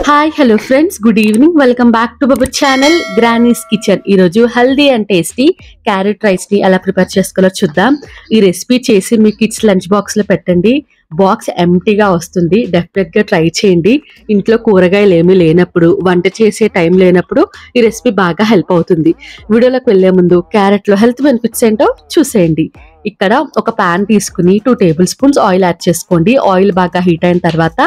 Hi hello friends, good evening. Welcome back to బబర్ channel granny's kitchen. ఈరోజు healthy and tasty carrot rice ని ఎలా prepare చేసుకోవాలో చూద్దాం. ఈ రెసిపీ చేసి మీ కిడ్స్ లంచ్ బాక్స్ లో పెట్టండి. బాక్స్ ఎంటీగా వస్తుంది. డెఫినెట్ గా ట్రై చేయండి. ఇంట్లో కూరగాయలు ఏమీ లేనప్పుడు, వంట చేసే టైం లేనప్పుడు ఈ రెసిపీ బాగా హెల్ప్ అవుతుంది. వీడియోలోకి వెళ్లే ముందు క్యారెట్ లో హెల్త్ బెనిఫిట్స్ ఏంటో చూసేయండి. ఇక్కడ ఒక ప్యాన్ తీసుకుని 2 టేబుల్ స్పూన్స్ ఆయిల్ యాడ్ చేసుకోండి. ఆయిల్ బాగా హీట్ అయిన తర్వాత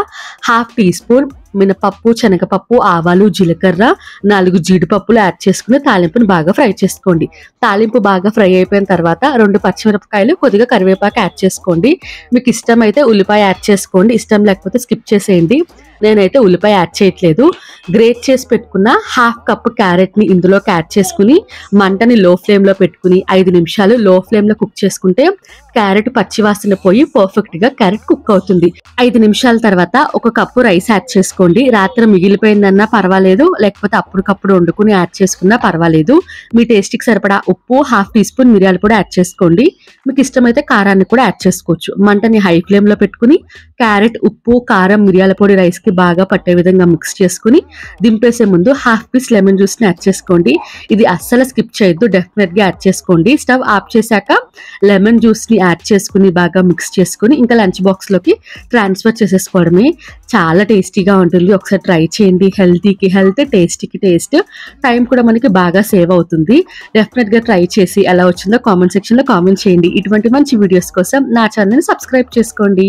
1/2 టీ స్పూన్ మినపప్పు, శనగపప్పు, ఆవాలు, జీలకర్ర, 4 జీడిపప్పులు యాడ్ చేసుకుని తాలింపుని బాగా ఫ్రై చేసుకోండి. తాలింపు బాగా ఫ్రై అయిపోయిన తర్వాత 2 పచ్చిమిరపకాయలు, కొద్దిగా కరివేపాకు యాడ్ చేసుకోండి. మీకు ఇష్టమైతే ఉల్లిపాయ యాడ్ చేసుకోండి, ఇష్టం లేకపోతే స్కిప్ చేసేయండి. నేనైతే ఉల్లిపాయ యాడ్ చేయట్లేదు. గ్రేట్ చేసి పెట్టుకున్న 1/2 కప్ క్యారెట్ ని ఇందులోకి యాడ్ చేసుకుని మంటని లో ఫ్లేమ్ లో పెట్టుకుని 5 నిమిషాలు లో ఫ్లేమ్ లో కుక్ చేసుకుంటే క్యారెట్ పచ్చివాసన పోయి పర్ఫెక్ట్ గా క్యారెట్ కుక్ అవుతుంది. 5 నిమిషాల తర్వాత 1 కప్పు రైస్ యాడ్ చేసుకోండి. రాత్రి మిగిలిపోయిందన్నా పర్వాలేదు, లేకపోతే అప్పటికప్పుడు వండుకుని యాడ్ చేసుకున్నా పర్వాలేదు. మీ టేస్ట్ కి సరిపడా ఉప్పు, 1/2 టీ స్పూన్ మిరియాలు కూడా యాడ్ చేసుకోండి. మీకు ఇష్టమైతే కారాన్ని కూడా యాడ్ చేసుకోవచ్చు. మంటని హై ఫ్లేమ్ లో పెట్టుకుని క్యారెట్, ఉప్పు, కారం, మిరియాల పొడి రైస్ కి బాగా పట్టే విధంగా మిక్స్ చేసుకుని దింపేసే ముందు 1/2 పీస్ లెమన్ జ్యూస్ ని యాడ్ చేసుకోండి. ఇది అస్సలు స్కిప్ చేయొద్దు, డెఫినెట్ గా యాడ్ చేసుకోండి. స్టవ్ ఆఫ్ చేశాక లెమన్ జ్యూస్ ని యాడ్ చేసుకుని బాగా మిక్స్ చేసుకుని ఇంకా లంచ్ బాక్స్ లోకి ట్రాన్స్ఫర్ చేసేసుకోవడమే. చాలా టేస్టీగా ఉంటుంది. ఒకసారి ట్రై చేయండి. హెల్తీకి హెల్త్, టేస్టీకి టేస్ట్, టైం కూడా మనకి బాగా సేవ్ అవుతుంది. డెఫినెట్ గా ట్రై చేసి ఎలా వచ్చిందో కామెంట్ సెక్షన్ లో కామెంట్ చేయండి. ఇటువంటి మంచి వీడియోస్ కోసం నా ఛానల్ ని సబ్స్క్రైబ్ చేసుకోండి.